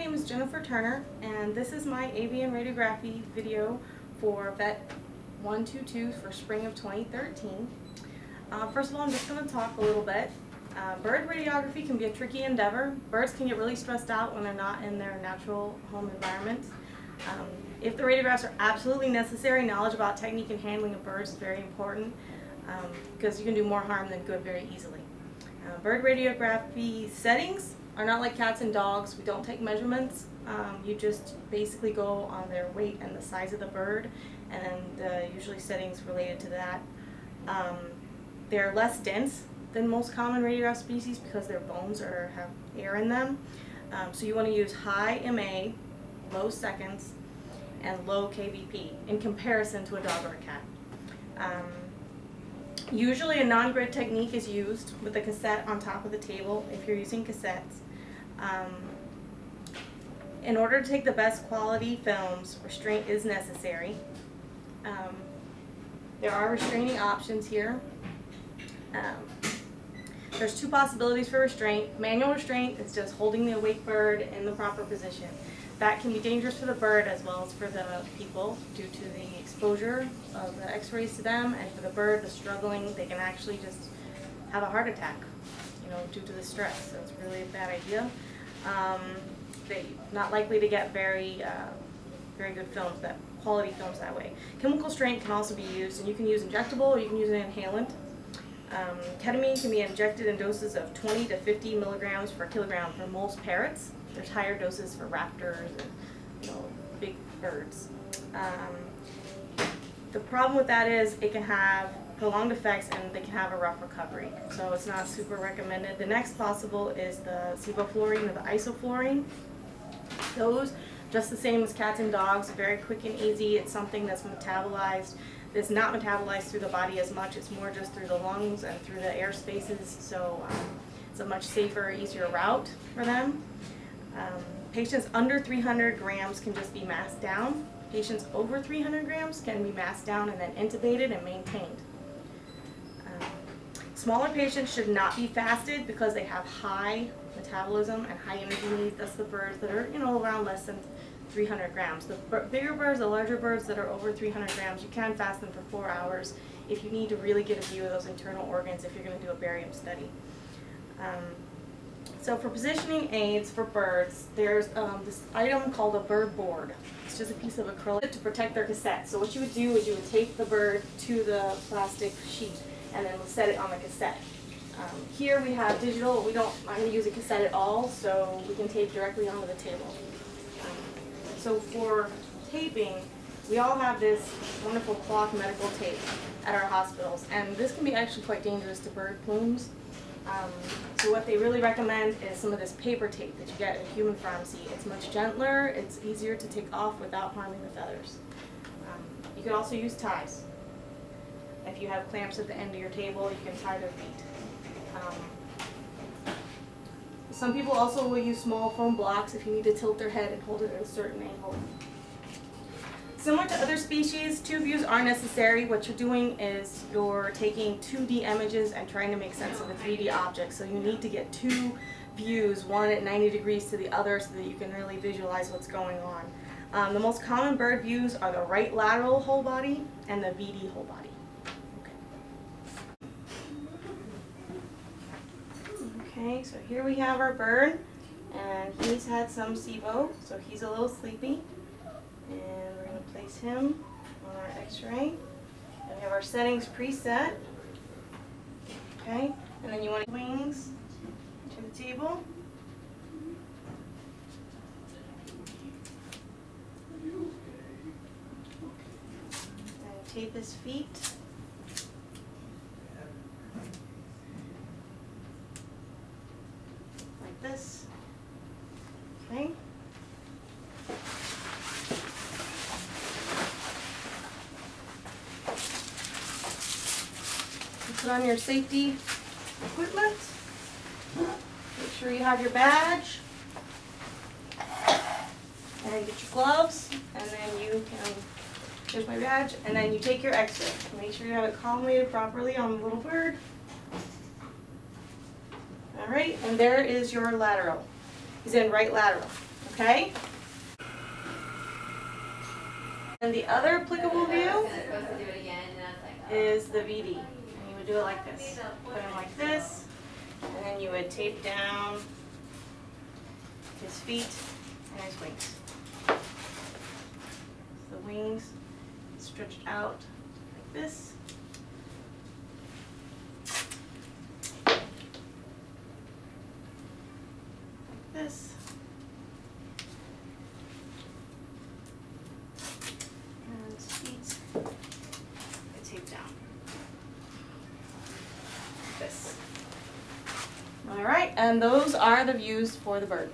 name is Jennifer Turner, and this is my avian radiography video for Vet 122 for spring of 2013. First of all, I'm just going to talk a little bit. Bird radiography can be a tricky endeavor. Birds can get really stressed out when they're not in their natural home environment. If the radiographs are absolutely necessary, knowledge about technique and handling of birds is very important because you can do more harm than good very easily. Bird radiography settings are not like cats and dogs. We don't take measurements. You just basically go on their weight and the size of the bird, and usually settings related to that. They're less dense than most common radiograph species because their bones have air in them. So you want to use high MA, low seconds, and low KVP in comparison to a dog or a cat. Usually a non-grid technique is used with a cassette on top of the table if you're using cassettes. In order to take the best quality films, restraint is necessary. There are restraining options here. There's two possibilities for restraint. Manual restraint is just holding the awake bird in the proper position. That can be dangerous for the bird as well as for the people due to the exposure of the x-rays to them, and for the bird, the struggling, they can actually just have a heart attack, due to the stress. So it's really a bad idea. They're not likely to get very good films, quality films that way. Chemical restraint can also be used, and you can use injectable or you can use an inhalant. Ketamine can be injected in doses of 20 to 50 milligrams per kilogram for most parrots. There's higher doses for raptors and big birds. The problem with that is it can have prolonged effects and they can have a rough recovery. So it's not super recommended. The next possible is the sevoflurane or the isoflurane. Those, just the same as cats and dogs, very quick and easy. It's something that's metabolized. It's not metabolized through the body as much. It's more just through the lungs and through the air spaces. So it's a much safer, easier route for them. Patients under 300 grams can just be masked down. Patients over 300 grams can be masked down and then intubated and maintained. Smaller patients should not be fasted because they have high metabolism and high energy needs. That's the birds that are around less than 300 grams. The bigger birds, the larger birds that are over 300 grams, you can fast them for 4 hours if you need to really get a view of those internal organs if you're going to do a barium study. So for positioning aids for birds, there's this item called a bird board. It's just a piece of acrylic to protect their cassette. So what you would do is you would tape the bird to the plastic sheet and then set it on the cassette. Here we have digital. I'm going to use a cassette at all, so we can tape directly onto the table. So for taping, we all have this wonderful cloth medical tape at our hospitals, and this can be actually quite dangerous to bird plumes. So what they really recommend is some of this paper tape that you get at a human pharmacy. It's much gentler, it's easier to take off without harming the feathers. You can also use ties. If you have clamps at the end of your table, you can tie their feet. Some people also will use small foam blocks if you need to tilt their head and hold it at a certain angle. Similar to other species, two views are necessary. What you're doing is you're taking 2D images and trying to make sense of a 3D object. So you need to get two views, one at 90 degrees to the other, so that you can really visualize what's going on. The most common bird views are the right lateral whole body and the VD whole body. Okay, so here we have our bird, and he's had some SIBO, so he's a little sleepy. And we're going to place him on our x-ray. And we have our settings preset. Okay, and then you want wings to the table. And tape his feet. Like this. Okay. Put on your safety equipment. Make sure you have your badge. And get your gloves. And then you can, here's my badge. And then you take your x-ray. Make sure you have it collimated properly on the little bird. Alright, and there is your lateral. He's in right lateral. Okay? And the other applicable view is the VD. And you would do it like this. Put him like this, and then you would tape down his feet and his wings. The wings stretched out like this. Like this. And his feet are taped down. Like this. All right, and those are the views for the bird.